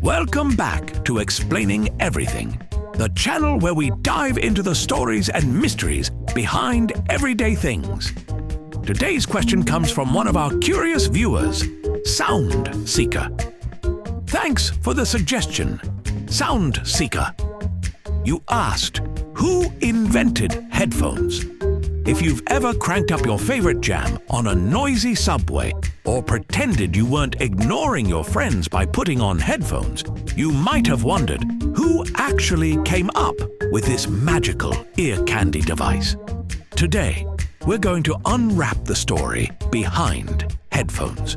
Welcome back to Explaining Everything, the channel where we dive into the stories and mysteries behind everyday things. Today's question comes from one of our curious viewers, Sound Seeker. Thanks for the suggestion, Sound Seeker. You asked, who invented headphones? If you've ever cranked up your favorite jam on a noisy subway or pretended you weren't ignoring your friends by putting on headphones, you might have wondered who actually came up with this magical ear candy device. Today, we're going to unwrap the story behind headphones.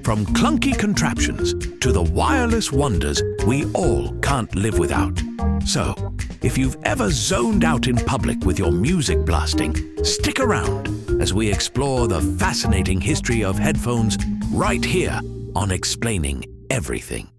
From clunky contraptions to the wireless wonders we all can't live without. So, if you've ever zoned out in public with your music blasting, stick around as we explore the fascinating history of headphones right here on Explaining Everything.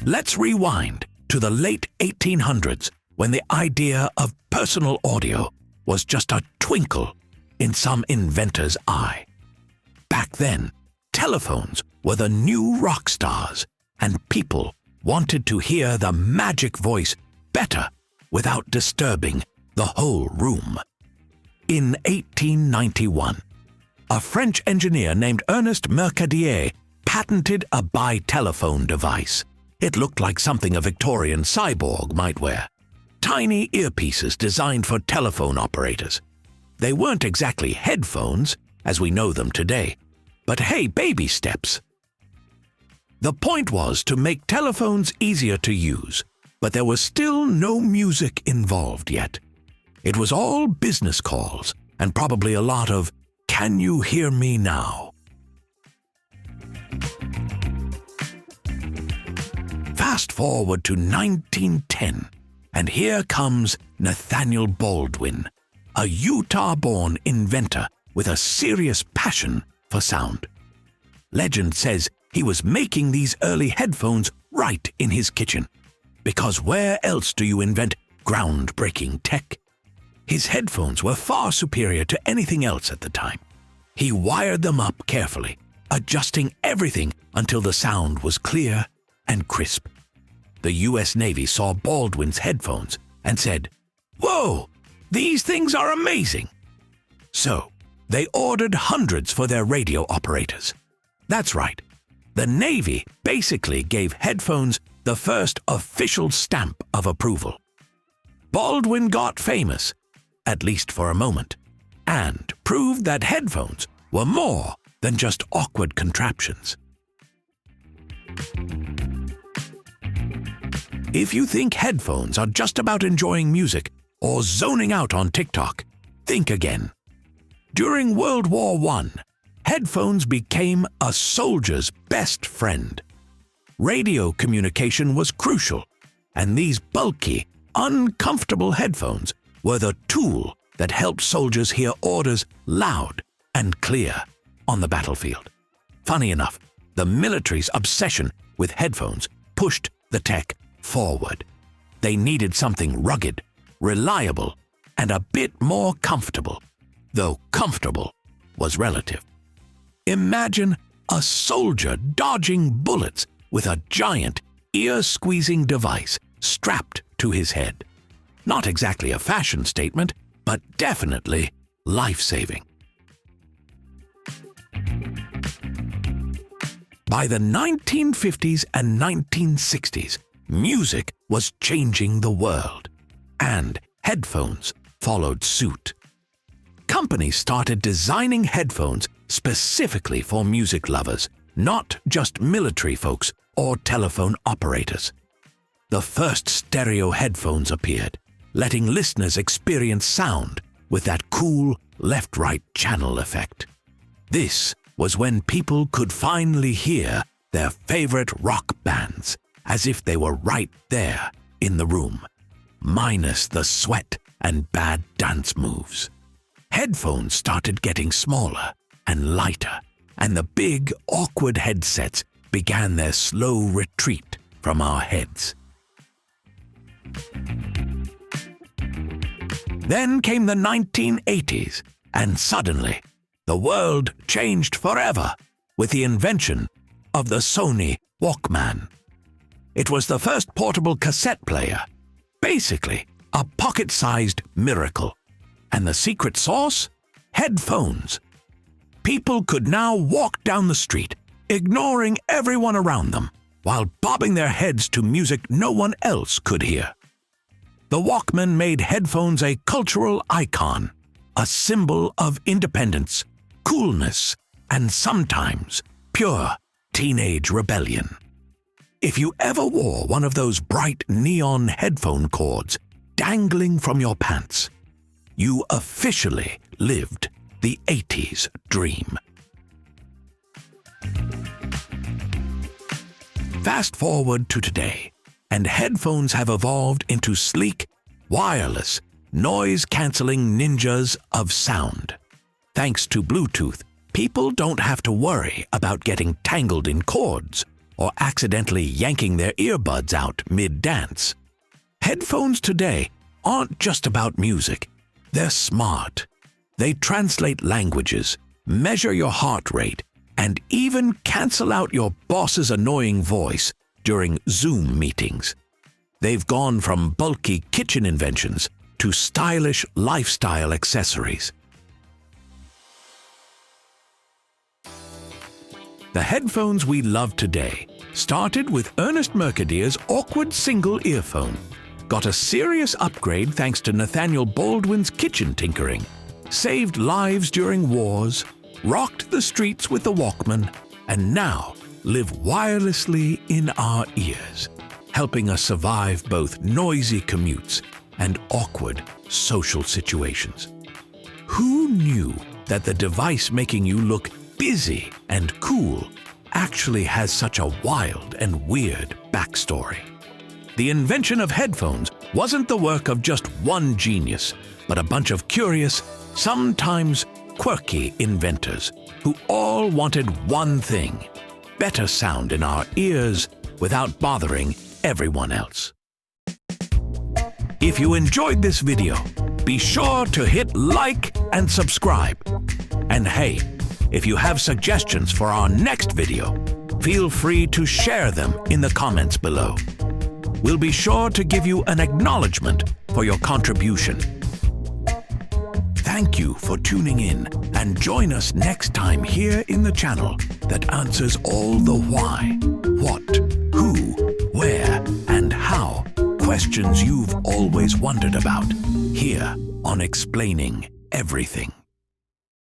Let's rewind to the late 1800s when the idea of personal audio was just a twinkle in some inventor's eye. Back then, telephones were the new rock stars, and people wanted to hear the magic voice better without disturbing the whole room. In 1891, a French engineer named Ernest Mercadier patented a bi-telephone device. It looked like something a Victorian cyborg might wear. Tiny earpieces designed for telephone operators. They weren't exactly headphones, as we know them today, but hey, baby steps. The point was to make telephones easier to use, but there was still no music involved yet. It was all business calls, and probably a lot of, "Can you hear me now?" Fast forward to 1910, and here comes Nathaniel Baldwin, a Utah-born inventor with a serious passion for sound. Legend says he was making these early headphones right in his kitchen, because where else do you invent groundbreaking tech? His headphones were far superior to anything else at the time. He wired them up carefully, adjusting everything until the sound was clear and crisp. The US Navy saw Baldwin's headphones and said, "Whoa, these things are amazing!" So, they ordered hundreds for their radio operators. That's right, the Navy basically gave headphones the first official stamp of approval. Baldwin got famous, at least for a moment, and proved that headphones were more than just awkward contraptions. If you think headphones are just about enjoying music or zoning out on TikTok, think again. During World War I, headphones became a soldier's best friend. Radio communication was crucial, and these bulky, uncomfortable headphones were the tool that helped soldiers hear orders loud and clear on the battlefield. Funny enough, the military's obsession with headphones pushed the tech forward. They needed something rugged, reliable, and a bit more comfortable, though comfortable was relative. Imagine a soldier dodging bullets with a giant, ear-squeezing device strapped to his head. Not exactly a fashion statement, but definitely life-saving. By the 1950s and 1960s, music was changing the world, and headphones followed suit. Companies started designing headphones specifically for music lovers, not just military folks or telephone operators. The first stereo headphones appeared, letting listeners experience sound with that cool left-right channel effect. This was when people could finally hear their favorite rock bands as if they were right there in the room, minus the sweat and bad dance moves. Headphones started getting smaller and lighter, and the big, awkward headsets began their slow retreat from our heads. Then came the 1980s, And suddenly, the world changed forever with the invention of the Sony Walkman. It was the first portable cassette player, basically a pocket-sized miracle. And the secret sauce? Headphones. People could now walk down the street, ignoring everyone around them, while bobbing their heads to music no one else could hear. The Walkman made headphones a cultural icon, a symbol of independence, coolness, and sometimes pure teenage rebellion. If you ever wore one of those bright neon headphone cords dangling from your pants, you officially lived the 80s dream. Fast forward to today, and headphones have evolved into sleek, wireless, noise-canceling ninjas of sound. Thanks to Bluetooth, people don't have to worry about getting tangled in cords or accidentally yanking their earbuds out mid-dance. Headphones today aren't just about music. They're smart. They translate languages, measure your heart rate, and even cancel out your boss's annoying voice during Zoom meetings. They've gone from bulky kitchen inventions to stylish lifestyle accessories. The headphones we love today started with Ernest Mercadier's awkward single earphone, got a serious upgrade thanks to Nathaniel Baldwin's kitchen tinkering, saved lives during wars, rocked the streets with the Walkman, and now live wirelessly in our ears, helping us survive both noisy commutes and awkward social situations. Who knew that the device making you look busy and cool actually has such a wild and weird backstory? The invention of headphones wasn't the work of just one genius, but a bunch of curious, sometimes quirky inventors who all wanted one thing: better sound in our ears without bothering everyone else. If you enjoyed this video, be sure to hit like and subscribe. And hey, if you have suggestions for our next video, feel free to share them in the comments below. We'll be sure to give you an acknowledgement for your contribution. Thank you for tuning in, and join us next time here in the channel that answers all the why, what, who, where, and how questions you've always wondered about, here on Explaining Everything.